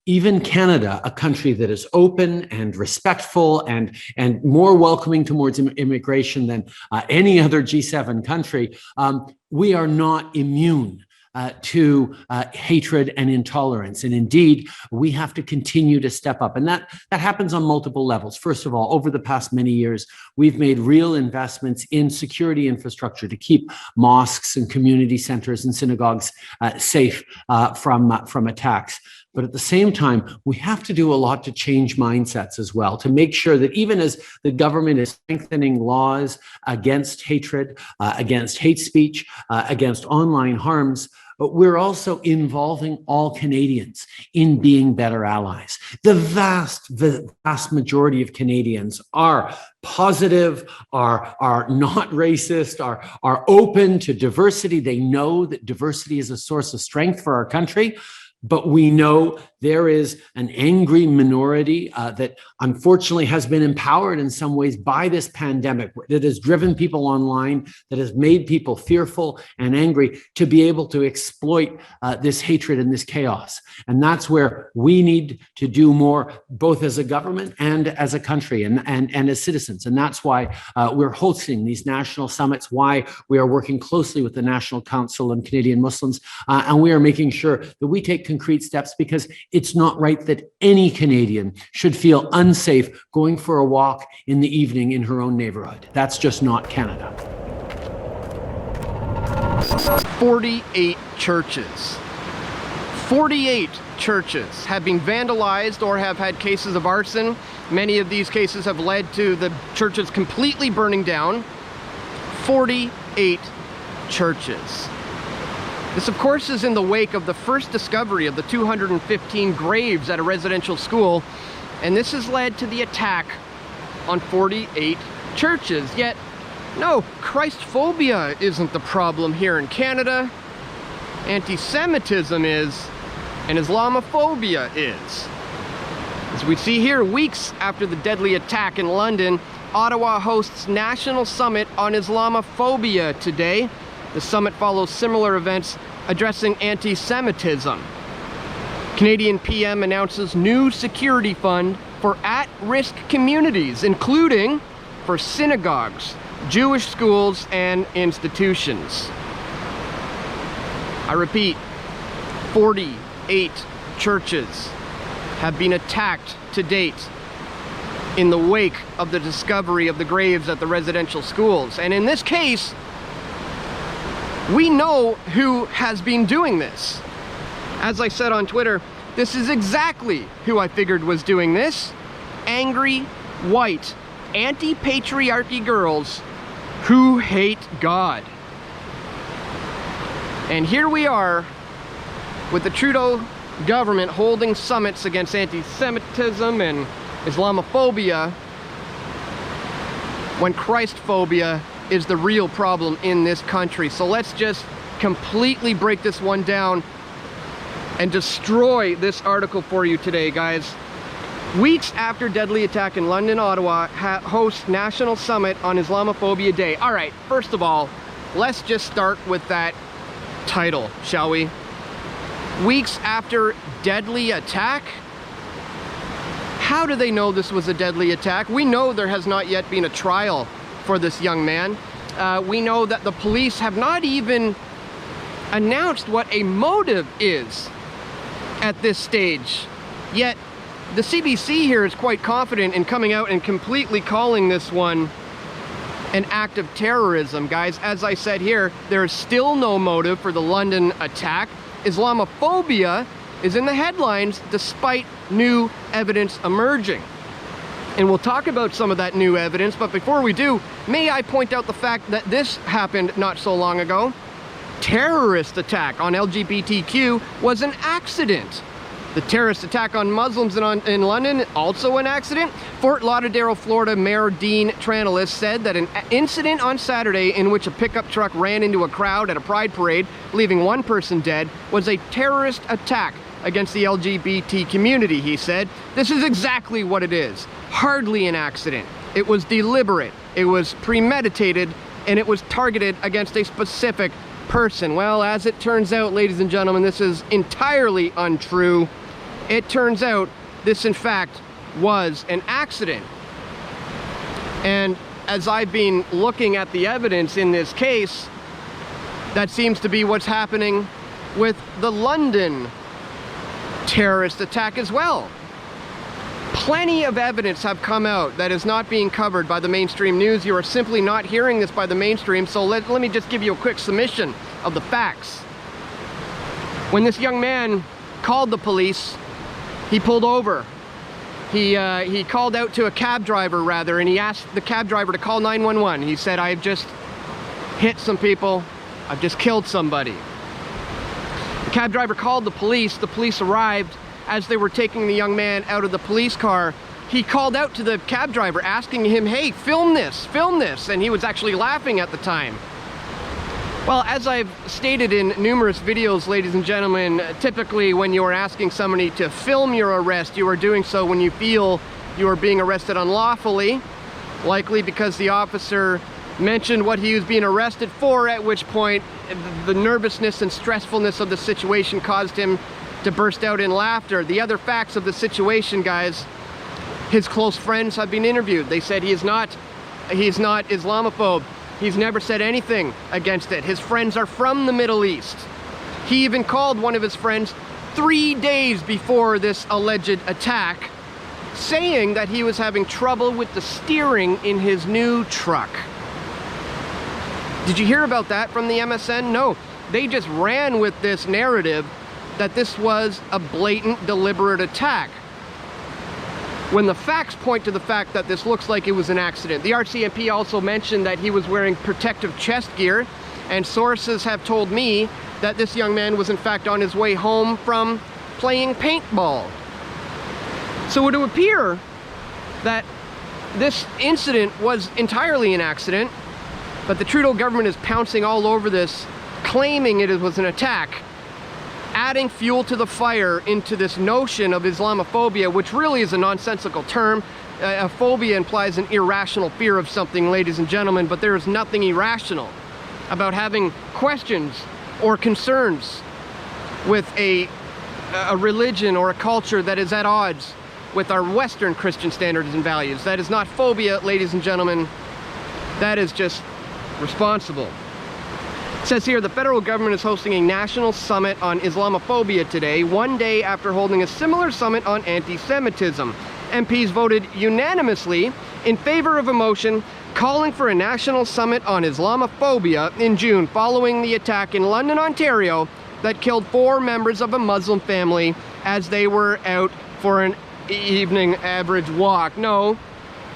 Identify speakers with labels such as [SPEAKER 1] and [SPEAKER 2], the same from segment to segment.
[SPEAKER 1] even Canada, a country that is open and respectful and more welcoming towards immigration than any other G7 country, we are not immune to hatred and intolerance. And indeed, we have to continue to step up. And that happens on multiple levels. First of all, over the past many years, we've made real investments in security infrastructure to keep mosques and community centers and synagogues safe from attacks. But at the same time, we have to do a lot to change mindsets as well, to make sure that even as the government is strengthening laws against hatred, against hate speech, against online harms, but we're also involving all Canadians in being better allies. The vast majority of Canadians are positive, are not racist, are open to diversity. They know that diversity is a source of strength for our country. But we know there is an angry minority that unfortunately has been empowered in some ways by this pandemic, that has driven people online, that has made people fearful and angry to be able to exploit this hatred and this chaos. And that's where we need to do more, both as a government and as a country and as citizens. And that's why we're hosting these national summits, why we are working closely with the National Council on Canadian Muslims, and we are making sure that we take concrete steps, because it's not right that any Canadian should feel unsafe going for a walk in the evening in her own neighborhood. That's just not Canada.
[SPEAKER 2] 48 churches. 48 churches have been vandalized or have had cases of arson. Many of these cases have led to the churches completely burning down. 48 churches. This, of course, is in the wake of the first discovery of the 215 graves at a residential school, and this has led to the attack on 48 churches. Yet, no, Christphobia isn't the problem here in Canada. Anti-Semitism is, and Islamophobia is. As we see here, weeks after the deadly attack in London, Ottawa hosts National Summit on Islamophobia today. The summit follows similar events addressing anti-Semitism. Canadian PM announces new security fund for at-risk communities, including for synagogues, Jewish schools, and institutions. I repeat, 48 churches have been attacked to date in the wake of the discovery of the graves at the residential schools. And in this case, we know who has been doing this. As I said on Twitter, this is exactly who I figured was doing this. Angry, white, anti-patriarchy girls who hate God. And here we are with the Trudeau government holding summits against anti-Semitism and Islamophobia, when Christphobia is the real problem in this country. So let's just completely break this one down and destroy this article for you today, guys. Weeks after deadly attack in London, Ottawa hosts National Summit on Islamophobia Day. All right, first of all, let's just start with that title, shall we? Weeks after deadly attack? How do they know this was a deadly attack? We know there has not yet been a trial for this young man. We know that the police have not even announced what a motive is at this stage. Yet, the CBC here is quite confident in coming out and completely calling this one an act of terrorism, guys. As I said here, there is still no motive for the London attack. Islamophobia is in the headlines despite new evidence emerging. And we'll talk about some of that new evidence, but before we do, may I point out the fact that this happened not so long ago. Terrorist attack on LGBTQ was an accident. The terrorist attack on Muslims in London, also an accident. Fort Lauderdale, Florida Mayor Dean Tranillis said that an incident on Saturday in which a pickup truck ran into a crowd at a pride parade, leaving one person dead, was a terrorist attack against the LGBT community, he said. This is exactly what it is. Hardly an accident. It was deliberate, it was premeditated, and it was targeted against a specific person. Well, as it turns out, ladies and gentlemen, this is entirely untrue. It turns out this, in fact, was an accident. And as I've been looking at the evidence in this case, that seems to be what's happening with the London terrorist attack as well. Plenty of evidence have come out that is not being covered by the mainstream news. You are simply not hearing this by the mainstream, so let me just give you a quick summation of the facts. When this young man called the police, he pulled over. He called out to a cab driver, rather, and he asked the cab driver to call 911. He said, "I've just hit some people. I've just killed somebody." The cab driver called the police. The police arrived. As they were taking the young man out of the police car, he called out to the cab driver asking him, "Hey, film this, and he was actually laughing at the time. Well, as I've stated in numerous videos, ladies and gentlemen, typically when you are asking somebody to film your arrest, you are doing so when you feel you are being arrested unlawfully, likely because the officer mentioned what he was being arrested for, at which point the nervousness and stressfulness of the situation caused him to burst out in laughter. The other facts of the situation, guys, his close friends have been interviewed. They said he's not Islamophobe. He's never said anything against it. His friends are from the Middle East. He even called one of his friends 3 days before this alleged attack, saying that he was having trouble with the steering in his new truck. Did you hear about that from the MSN? No, they just ran with this narrative that this was a blatant, deliberate attack, when the facts point to the fact that this looks like it was an accident. The RCMP also mentioned that he was wearing protective chest gear, and sources have told me that this young man was in fact on his way home from playing paintball. So it would appear that this incident was entirely an accident, but the Trudeau government is pouncing all over this, claiming it was an attack, adding fuel to the fire into this notion of Islamophobia, which really is a nonsensical term. A phobia implies an irrational fear of something, ladies and gentlemen, but there is nothing irrational about having questions or concerns with a religion or a culture that is at odds with our Western Christian standards and values. That is not phobia, ladies and gentlemen. That is just responsible. It says here, the federal government is hosting a national summit on Islamophobia today, one day after holding a similar summit on anti-Semitism. MPs voted unanimously in favor of a motion calling for a national summit on Islamophobia in June, following the attack in London, Ontario, that killed 4 members of a Muslim family as they were out for an evening average walk. No,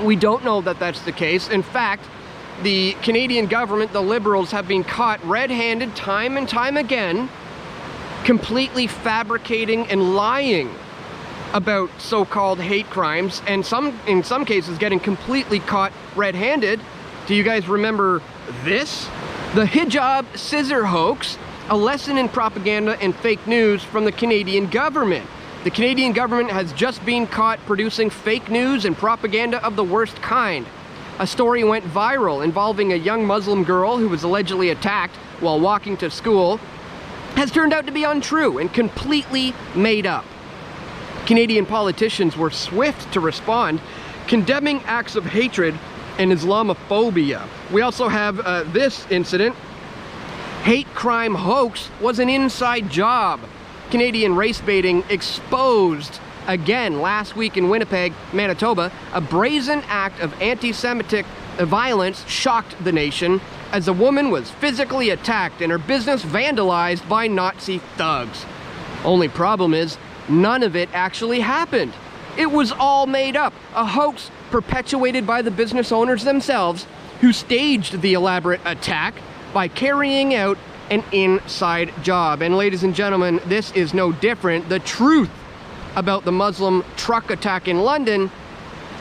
[SPEAKER 2] we don't know that that's the case. In fact, the Canadian government, the Liberals, have been caught red-handed time and time again, completely fabricating and lying about so-called hate crimes, and in some cases getting completely caught red-handed. Do you guys remember this? The hijab scissor hoax, a lesson in propaganda and fake news from the Canadian government. The Canadian government has just been caught producing fake news and propaganda of the worst kind. A story went viral involving a young Muslim girl who was allegedly attacked while walking to school, has turned out to be untrue and completely made up. Canadian politicians were swift to respond, condemning acts of hatred and Islamophobia. We also have this incident. Hate crime hoax was an inside job. Canadian race baiting exposed again last week in Winnipeg, Manitoba. A brazen act of anti-Semitic violence shocked the nation as a woman was physically attacked and her business vandalized by Nazi thugs. Only problem is, none of it actually happened. It was all made up, a hoax perpetuated by the business owners themselves, who staged the elaborate attack by carrying out an inside job. And ladies and gentlemen, this is no different. The truth about the Muslim truck attack in London: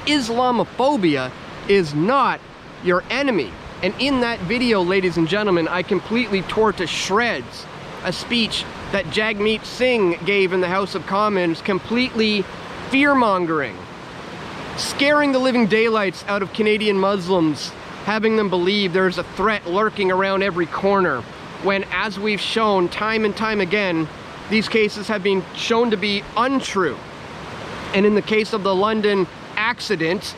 [SPEAKER 2] Islamophobia is not your enemy. And in that video, ladies and gentlemen, I completely tore to shreds a speech that Jagmeet Singh gave in the House of Commons, completely fear-mongering, scaring the living daylights out of Canadian Muslims, having them believe there's a threat lurking around every corner, when, as we've shown time and time again, these cases have been shown to be untrue. And in the case of the London accident,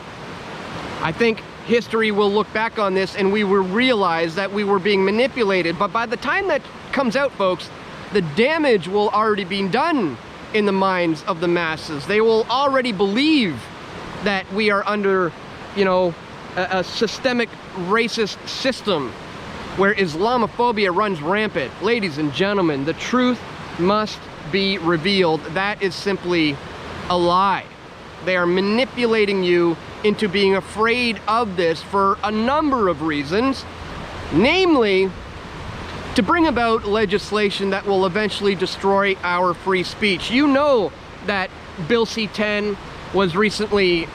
[SPEAKER 2] I think history will look back on this and we will realize that we were being manipulated. But by the time that comes out, folks, the damage will already be done in the minds of the masses. They will already believe that we are under, you know, a systemic racist system where Islamophobia runs rampant. Ladies and gentlemen, the truth must be revealed. That is simply a lie. They are manipulating you into being afraid of this for a number of reasons, namely to bring about legislation that will eventually destroy our free speech. You know that Bill C-10 was recently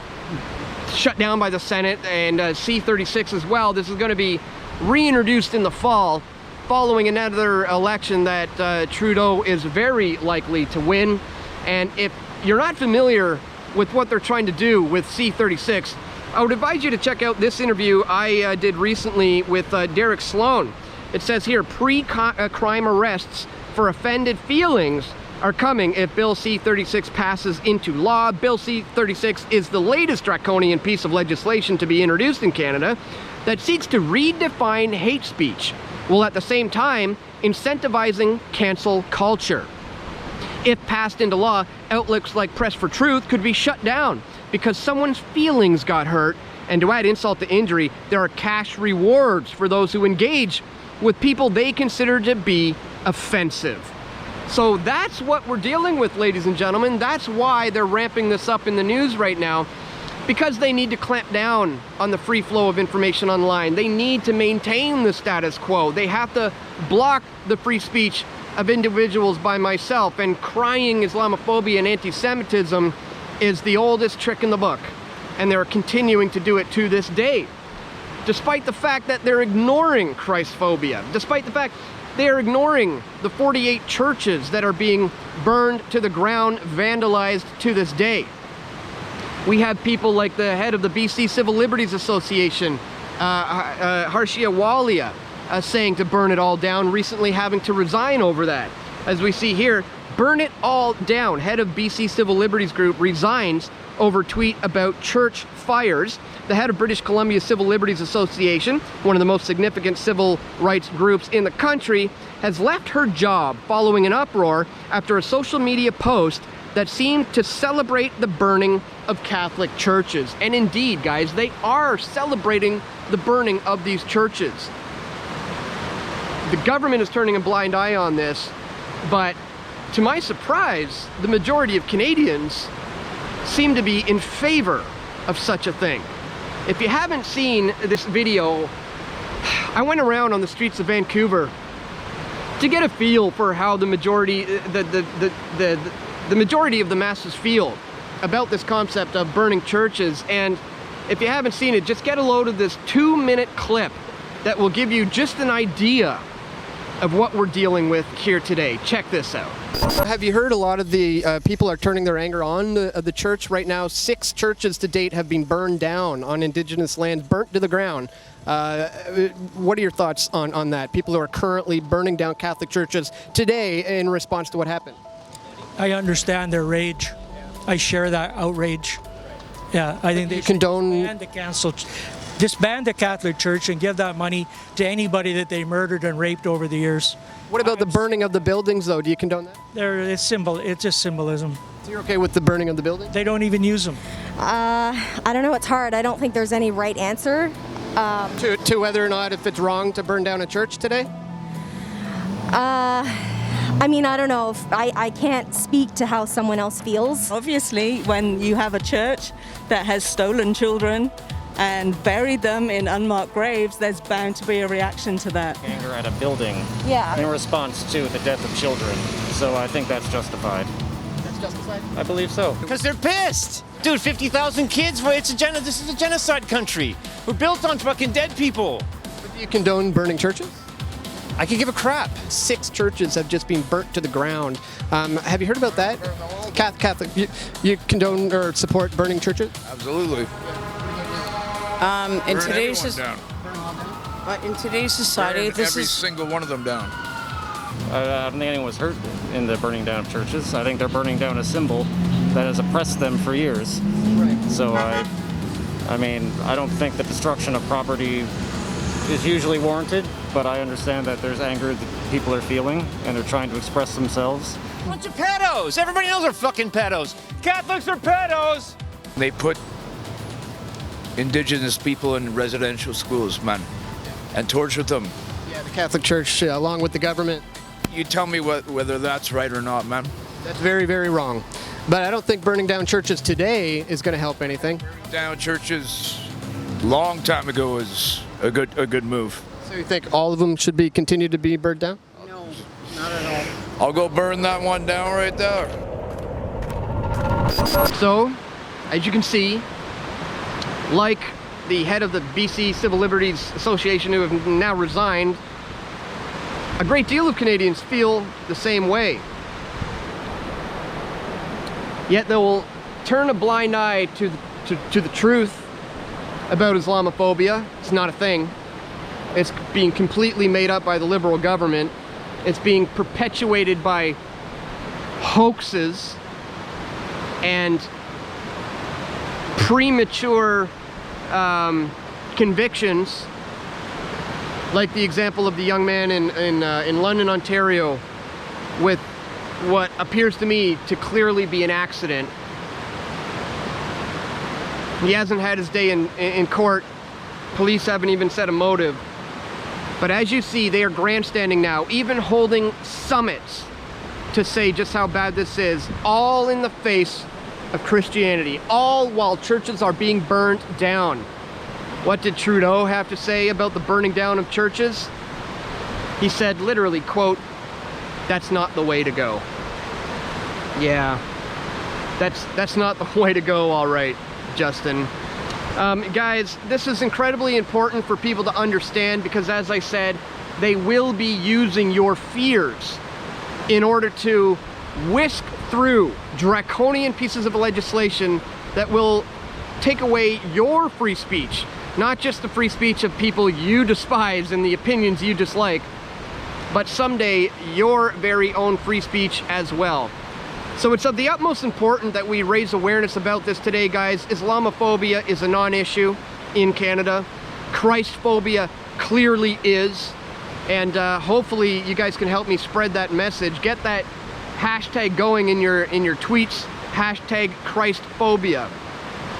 [SPEAKER 2] shut down by the Senate, and C-36 as well. This is going to be reintroduced in the fall following another election that Trudeau is very likely to win. And if you're not familiar with what they're trying to do with C-36, I would advise you to check out this interview I did recently with Derek Sloan. It says here, pre-crime arrests for offended feelings are coming if Bill C-36 passes into law. Bill C-36 is the latest draconian piece of legislation to be introduced in Canada that seeks to redefine hate speech, while at the same time incentivizing cancel culture. If passed into law, outlets like Press for Truth could be shut down because someone's feelings got hurt. And to add insult to injury, there are cash rewards for those who engage with people they consider to be offensive. So that's what we're dealing with, ladies and gentlemen. That's why they're ramping this up in the news right now, because they need to clamp down on the free flow of information online. They need to maintain the status quo. They have to block the free speech of individuals by myself, and crying Islamophobia and anti-Semitism is the oldest trick in the book, and they're continuing to do it to this day, despite the fact that they're ignoring Christphobia, despite the fact they are ignoring the 48 churches that are being burned to the ground, vandalized to this day. We have people like the head of the BC Civil Liberties Association, Harshia Walia, saying to burn it all down, recently having to resign over that. As we see here, burn it all down. Head of BC Civil Liberties Group resigns over tweet about church fires. The head of British Columbia Civil Liberties Association, one of the most significant civil rights groups in the country, has left her job following an uproar after a social media post that seemed to celebrate the burning of Catholic churches. And indeed, guys, they are celebrating the burning of these churches. The government is turning a blind eye on this, but to my surprise, the majority of Canadians seem to be in favor of such a thing. If you haven't seen this video, I went around on the streets of Vancouver to get a feel for how the majority, the majority of the masses feel about this concept of burning churches. And if you haven't seen it, just get a load of this 2-minute clip that will give you just an idea of what we're dealing with here today. Check this out. Have you heard a lot of the people are turning their anger on the church right now? 6 churches to date have been burned down on Indigenous land, burnt to the ground. What are your thoughts on that? People who are currently burning down Catholic churches today in response to what happened.
[SPEAKER 3] I understand their rage. I share that outrage. Yeah, I think they should disband the Catholic Church and give that money to anybody that they murdered and raped over the years.
[SPEAKER 2] What about the burning of the buildings, though? Do you condone that?
[SPEAKER 3] It's just symbolism.
[SPEAKER 2] So you're okay with the burning of the buildings?
[SPEAKER 3] They don't even use them.
[SPEAKER 4] I don't know. It's hard. I don't think there's any right answer.
[SPEAKER 2] To whether or not if it's wrong to burn down a church today?
[SPEAKER 4] I mean, I don't know. I can't speak to how someone else feels.
[SPEAKER 5] Obviously, when you have a church that has stolen children and buried them in unmarked graves, there's bound to be a reaction to that.
[SPEAKER 6] Anger at a building in response to the death of children. So I think that's justified.
[SPEAKER 2] That's justified?
[SPEAKER 6] I believe so.
[SPEAKER 7] Because they're pissed. Dude, 50,000 kids, this is a genocide country. We're built on fucking dead people.
[SPEAKER 2] But do you condone burning churches?
[SPEAKER 7] I could give a crap.
[SPEAKER 2] 6 churches have just been burnt to the ground. Have you heard about that? Catholic, you condone or support burning churches?
[SPEAKER 8] Absolutely.
[SPEAKER 5] In today's society,
[SPEAKER 8] Burn every single one of them down.
[SPEAKER 6] I don't think anyone was hurt in the burning down of churches. I think they're burning down a symbol that has oppressed them for years.
[SPEAKER 2] Right.
[SPEAKER 6] So I mean, I don't think the destruction of property is usually warranted, but I understand that there's anger that people are feeling and they're trying to express themselves.
[SPEAKER 7] Bunch of pedos. Everybody knows they're fucking pedos. Catholics are pedos.
[SPEAKER 8] They put indigenous people in residential schools, man, and tortured them.
[SPEAKER 2] Yeah, the Catholic Church, along with the government.
[SPEAKER 8] You tell me whether that's right or not, man.
[SPEAKER 2] That's very, very wrong. But I don't think burning down churches today is going to help anything.
[SPEAKER 8] Down churches long time ago is a good move.
[SPEAKER 2] So you think all of them should be continued to be burned down?
[SPEAKER 6] No, not at all.
[SPEAKER 8] I'll go burn that one down right there.
[SPEAKER 2] So, as you can see, like the head of the BC Civil Liberties Association, who have now resigned, a great deal of Canadians feel the same way. Yet they will turn a blind eye to the truth about Islamophobia. It's not a thing. It's being completely made up by the Liberal government. It's being perpetuated by hoaxes and premature convictions, like the example of the young man in London, Ontario, with what appears to me to clearly be an accident. He hasn't had his day in court. Police haven't even said a motive. But as you see, they are grandstanding now, even holding summits to say just how bad this is, all in the face of Christianity, all while churches are being burned down. What did Trudeau have to say about the burning down of churches? He said literally, quote, "That's not the way to go." Yeah, that's not the way to go, all right, Justin. Guys, this is incredibly important for people to understand because, as I said, they will be using your fears in order to whisk through draconian pieces of legislation that will take away your free speech, not just the free speech of people you despise and the opinions you dislike, but someday your very own free speech as well. So it's of the utmost importance that we raise awareness about this today, guys. Islamophobia is a non-issue in Canada. Christphobia clearly is. And hopefully you guys can help me spread that message. Get that hashtag going in your tweets. Hashtag Christphobia.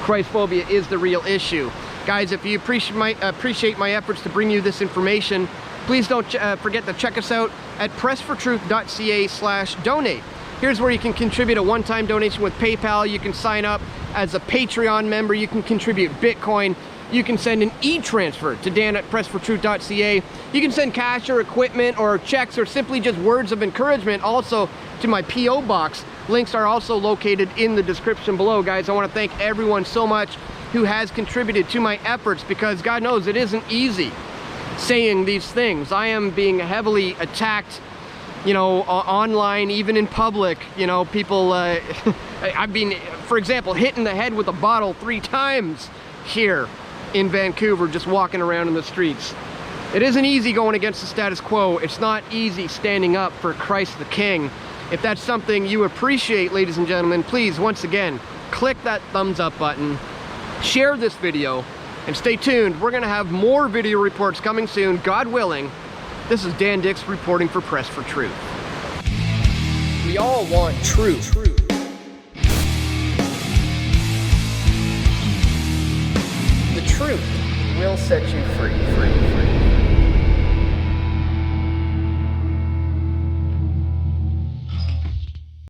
[SPEAKER 2] Christphobia is the real issue. Guys, if you appreciate my efforts to bring you this information, please don't forget to check us out at pressfortruth.ca/donate. Here's where you can contribute a one-time donation with PayPal. You can sign up as a Patreon member. You can contribute Bitcoin. You can send an e-transfer to dan@pressfortruth.ca. You can send cash or equipment or checks or simply just words of encouragement also to my P.O. box. Links are also located in the description below, guys. I want to thank everyone so much who has contributed to my efforts because God knows it isn't easy saying these things. I am being heavily attacked, you know, online, even in public. You know, people, I've been, for example, hit in the head with a bottle 3 times here in Vancouver, just walking around in the streets. It isn't easy going against the status quo. It's not easy standing up for Christ the King. If that's something you appreciate, ladies and gentlemen, please, once again, click that thumbs up button, share this video, and stay tuned. We're gonna have more video reports coming soon, God willing. This is Dan Dicks reporting for Press for Truth. We all want truth. The truth will set you free.